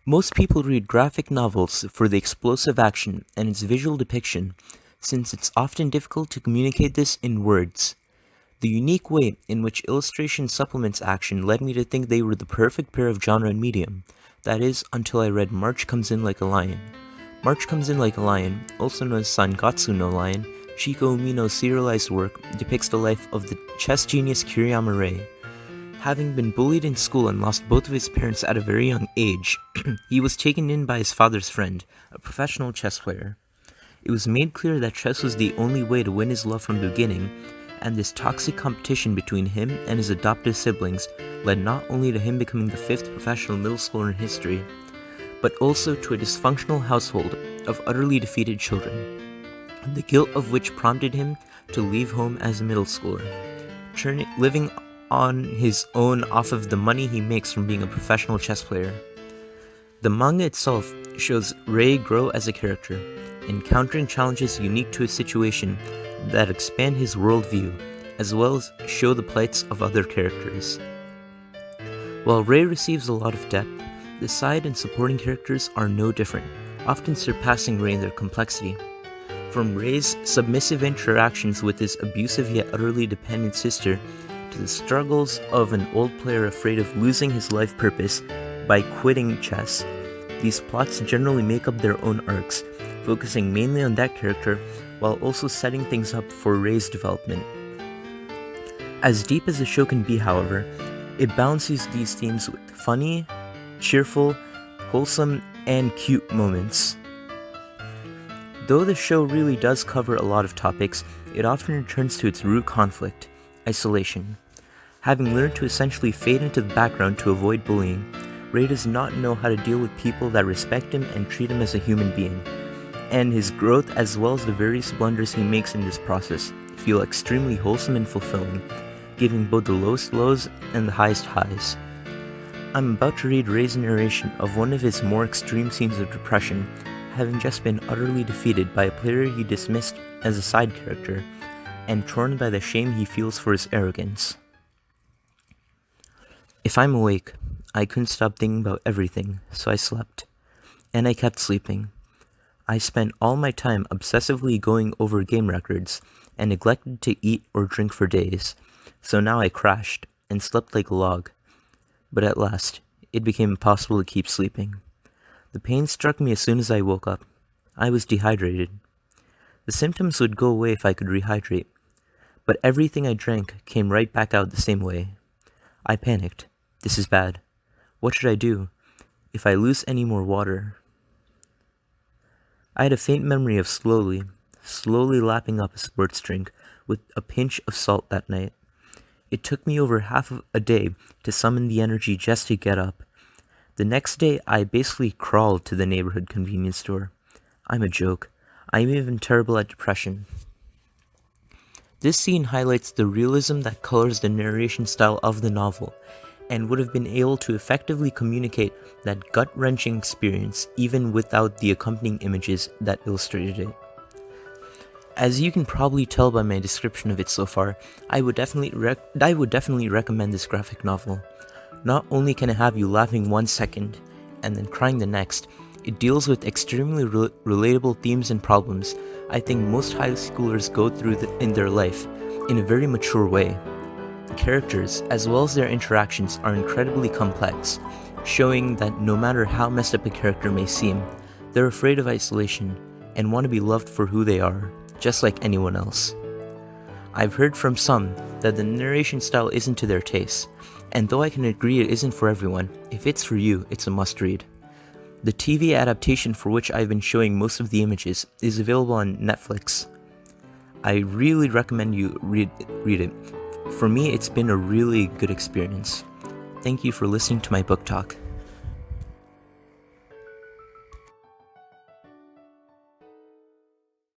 Most people read graphic novels for the explosive action and its visual depiction, since it's often difficult to communicate this in words. The unique way in which illustration supplements action led me to think they were the perfect pair of genre and medium. That is, until I read March Comes In Like a Lion. March Comes In Like a Lion, also known as Sangatsu no Lion, Shiko Umino's serialized work depicts the life of the chess genius Kiriyama Rei. Having been bullied in school and lost both of his parents at a very young age, he was taken in by his father's friend, a professional chess player. It was made clear that chess was the only way to win his love from the beginning, and this toxic competition between him and his adoptive siblings led not only to him becoming the fifth professional middle schooler in history, but also to a dysfunctional household of utterly defeated children, the guilt of which prompted him to leave home as a middle schooler, living on his own off of the money he makes from being a professional chess player. The manga itself shows Rei grow as a character, encountering challenges unique to his situation that expand his worldview, as well as show the plights of other characters. While Rei receives a lot of depth, the side and supporting characters are no different, often surpassing Rei in their complexity. From Rei's submissive interactions with his abusive yet utterly dependent sister, to the struggles of an old player afraid of losing his life purpose by quitting chess, these plots generally make up their own arcs, focusing mainly on that character while also setting things up for Rei's development. As deep as the show can be, however, it balances these themes with funny, cheerful, wholesome, and cute moments. Though the show really does cover a lot of topics, it often returns to its root conflict: isolation. Having learned to essentially fade into the background to avoid bullying, Rei does not know how to deal with people that respect him and treat him as a human being, and his growth as well as the various blunders he makes in this process feel extremely wholesome and fulfilling, giving both the lowest lows and the highest highs. I'm about to read Rei's narration of one of his more extreme scenes of depression, having just been utterly defeated by a player he dismissed as a side character, and torn by the shame he feels for his arrogance. If I'm awake, I couldn't stop thinking about everything, so I slept. And I kept sleeping. I spent all my time obsessively going over game records, and neglected to eat or drink for days, so now I crashed and slept like a log. But at last, it became impossible to keep sleeping. The pain struck me as soon as I woke up. I was dehydrated. The symptoms would go away if I could rehydrate, but everything I drank came right back out the same way. I panicked. This is bad. What should I do? If I lose any more water... I had a faint memory of slowly lapping up a sports drink with a pinch of salt that night. It took me over half of a day to summon the energy just to get up. The next day, I basically crawled to the neighborhood convenience store. I'm a joke. I'm even terrible at depression. This scene highlights the realism that colors the narration style of the novel, and would have been able to effectively communicate that gut-wrenching experience even without the accompanying images that illustrated it. As you can probably tell by my description of it so far, I would definitely recommend this graphic novel. Not only can it have you laughing 1 second and then crying the next, it deals with extremely relatable themes and problems I think most high schoolers go through in their life in a very mature way. The characters, as well as their interactions, are incredibly complex, showing that no matter how messed up a character may seem, they're afraid of isolation and want to be loved for who they are, just like anyone else. I've heard from some that the narration style isn't to their taste, and though I can agree it isn't for everyone, if it's for you, it's a must-read. The TV adaptation for which I've been showing most of the images is available on Netflix. I really recommend you read it. For me, it's been a really good experience. Thank you for listening to my book talk.